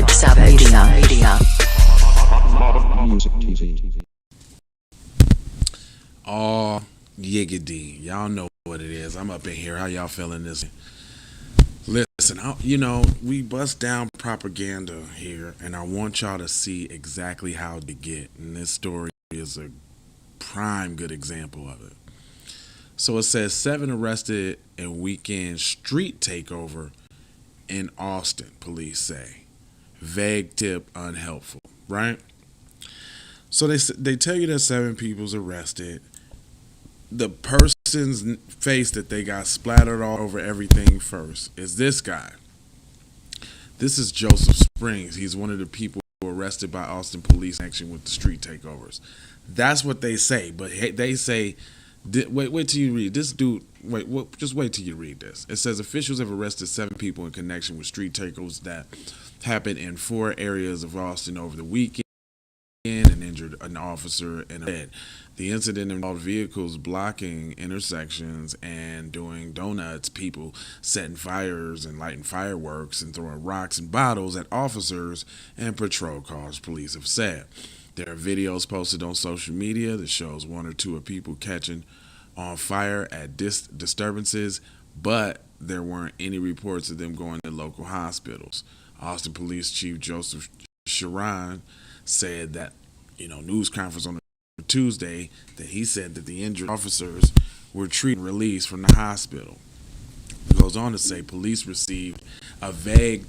Media. Music TV. Oh, yiggity. Y'all know what it is. I'm up in here. How y'all feeling this? Listen, we bust down propaganda here, and I want y'all to see exactly how to get. And this story is a prime good example of it. So it says 7 arrested in weekend street takeover in Austin, police say. Vague tip unhelpful, right? So they tell you that 7 people's arrested. The person's face that they got splattered all over everything first is this guy. This is Joseph Springs. He's one of the people arrested by Austin police in connection with the street takeovers. That's what they say, but they say, wait till you read this, dude. Just wait till you read this. It says officials have arrested 7 people in connection with street takeovers that happened in 4 areas of Austin over the weekend and injured an officer and a dead. The incident involved vehicles blocking intersections and doing donuts, people setting fires and lighting fireworks and throwing rocks and bottles at officers and patrol cars, police have said. There are videos posted on social media that shows 1 or 2 of people catching on fire at disturbances, but there weren't any reports of them going to local hospitals. Austin Police Chief Joseph Sharon said that, news conference on Tuesday, that he said that the injured officers were treated and released from the hospital. It goes on to say police received a vague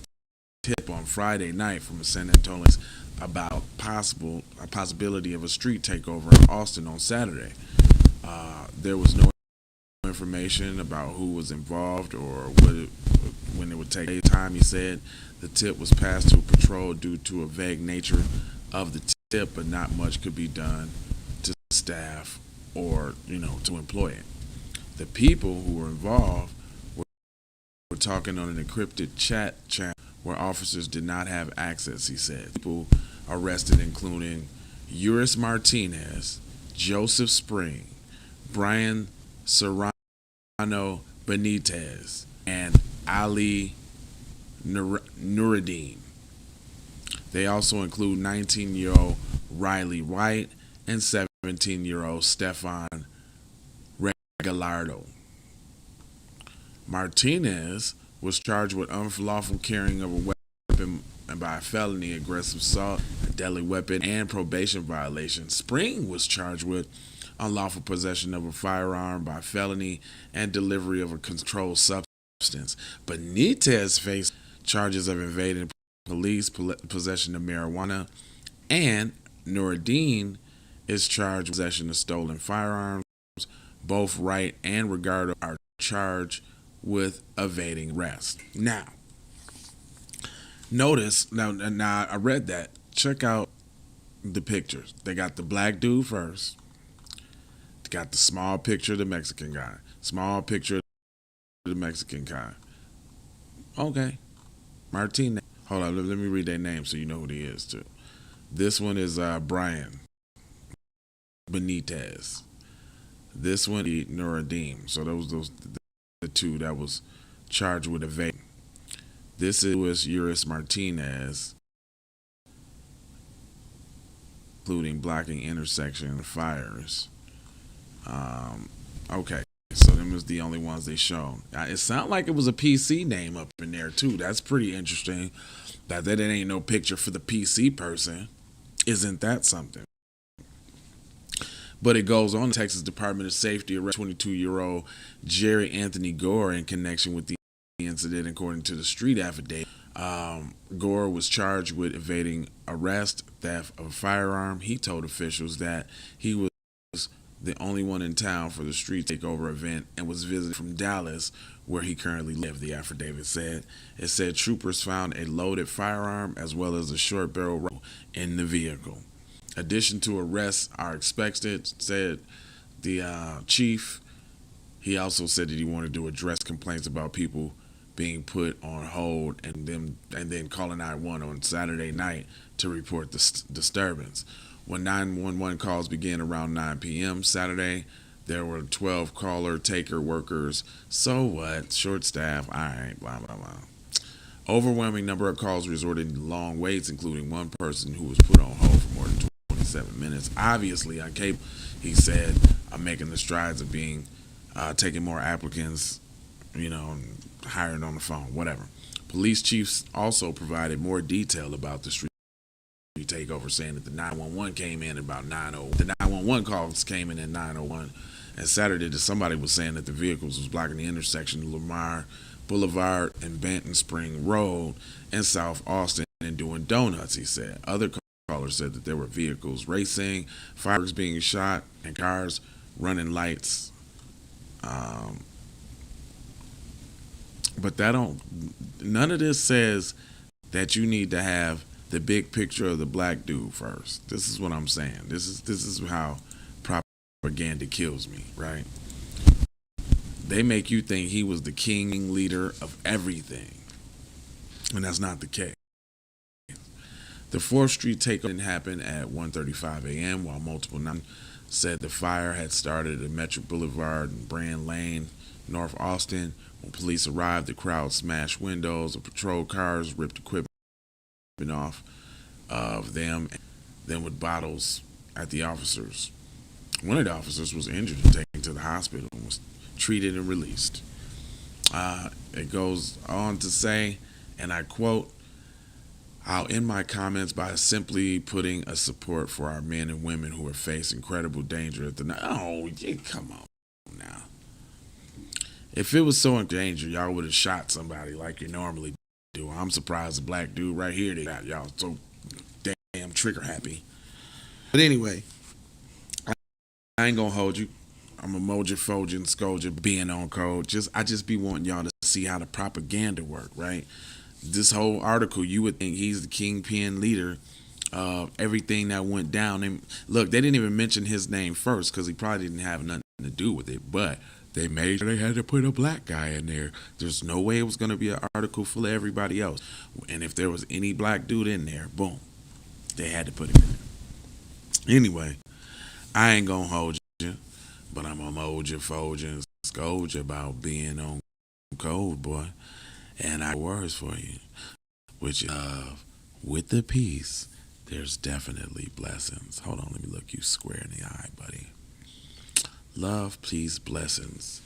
tip on Friday night from a San Antonio about a possibility of a street takeover in Austin on Saturday. There was no information about who was involved or when it would take time. He said the tip was passed to a patrol due to a vague nature of the tip, but not much could be done to staff or to employ it. The people who were involved were talking on an encrypted chat channel where officers did not have access, he said. People arrested including Uris Martinez, Joseph Spring, Brian Serrano Benitez, and Ali Nuruddin. They also include 19-year-old Riley White and 17-year-old Stefan Regalado. Martinez was charged with unlawful carrying of a weapon and by a felony, aggressive assault, a deadly weapon, and probation violation. Spring was charged with unlawful possession of a firearm by felony and delivery of a controlled substance. Benitez faced charges of invading police, possession of marijuana, and Nuruddin is charged with possession of stolen firearms. Both Wright and Regardo are charged with evading arrest. Now, notice, now I read that. Check out the pictures. They got the black dude first. They got the small picture of the Mexican guy. Small picture of the Mexican guy. Okay. Martinez. Hold on, let me read their name so you know who he is too. This one is Brian Benitez. This one is Nuruddin. So those the 2 that was charged with evading. This was Uris Martinez, including blocking intersection fires. Okay, so them was the only ones they showed. It sounded like it was a PC name up in there too. That's pretty interesting. That ain't no picture for the PC person. Isn't that something? But it goes on. The Texas Department of Safety arrested 22-year-old Jerry Anthony Gore in connection with the incident, according to the street affidavit. Gore was charged with evading arrest, theft of a firearm. He told officials that he was the only one in town for the street takeover event and was visited from Dallas, where he currently lived, the affidavit said. It said troopers found a loaded firearm as well as a short barrel rifle in the vehicle. Addition to arrests are expected, said the chief. He also said that he wanted to address complaints about people being put on hold and then calling 911 on Saturday night to report the disturbance. When 911 calls began around 9 p.m. Saturday, there were 12 caller taker workers. So what? Short staff. All right, blah, blah, blah. Overwhelming number of calls resorted to long waits, including one person who was put on hold for more than 27 minutes. Obviously, on cable, he said, "I'm making the strides of being taking more applicants, hiring on the phone, whatever." Police chiefs also provided more detail about the street takeover, saying that the 911 came in about 9:01. The 911 calls came in at 9:01, and Saturday somebody was saying that the vehicles was blocking the intersection of Lamar Boulevard and Benton Spring Road in South Austin and doing donuts, he said. Other callers said that there were vehicles racing, fireworks being shot, and cars running lights. But none of this says that you need to have the big picture of the black dude first. This is what I'm saying. This is how propaganda kills me, right? They make you think he was the king leader of everything, and that's not the case. The 4th Street takeover didn't happen at 1:35 a.m. while multiple said the fire had started at Metro Boulevard and Brand Lane, North Austin. When police arrived, the crowd smashed windows of patrol cars, ripped equipment off of them, and then with bottles at the officers. One of the officers was injured and taken to the hospital and was treated and released. It goes on to say, and I quote, "I'll end my comments by simply putting a support for our men and women who are facing incredible danger at the night." Oh, come on now. If it was so in danger, y'all would have shot somebody like you normally do. I'm surprised the black dude right here, they got y'all so damn trigger happy. But anyway, I ain't gonna hold you. I'm a moja, foja, scoja, being on code. I just be wanting y'all to see how the propaganda work, right? This whole article, you would think he's the kingpin leader of everything that went down. And look, they didn't even mention his name first because he probably didn't have nothing to do with it. But they made sure they had to put a black guy in there. There's no way it was going to be an article full of everybody else. And if there was any black dude in there, boom, they had to put him in there. Anyway, I ain't going to hold you, but I'm a moja, foja, and scoja about being on code, boy. And I have words for you, which is with the peace, there's definitely blessings. Hold on, let me look you square in the eye, buddy. Love, peace, blessings,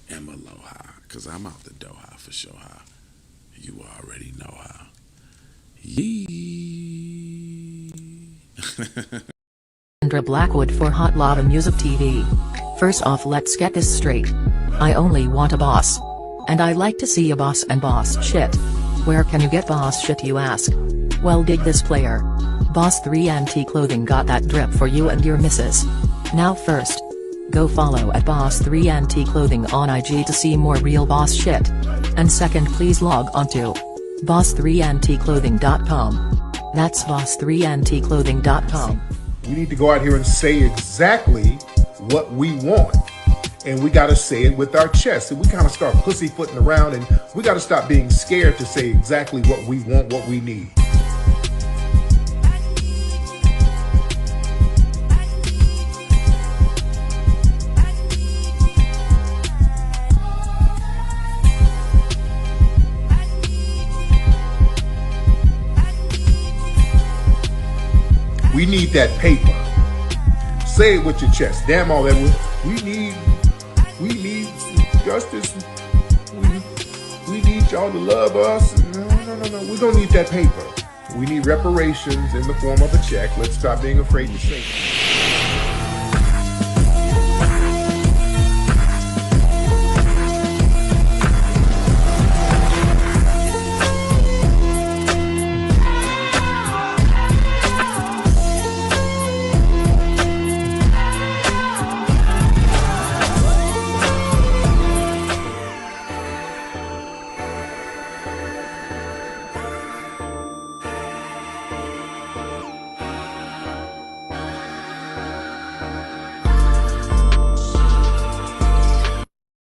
and aloha. Because I'm out the Doha for sure. You already know how. Yee. Sandra Blackwood for Hot Lava Music TV. First off, let's get this straight. I only want a boss. And I like to see a boss and boss shit. Where can you get boss shit, you ask? Well, dig this player. Boss 3NT Clothing got that drip for you and your missus. Now first, go follow at Boss 3NT Clothing on IG to see more real boss shit. And second, please log on to boss3ntclothing.com. That's boss3ntclothing.com. We need to go out here and say exactly what we want. And we got to say it with our chest. And we kind of start pussyfooting around, and we got to stop being scared to say exactly what we want, what we need. We need that paper. Say it with your chest. Damn all that. We need justice. We need y'all to love us. No. We don't need that paper. We need reparations in the form of a check. Let's stop being afraid to say it.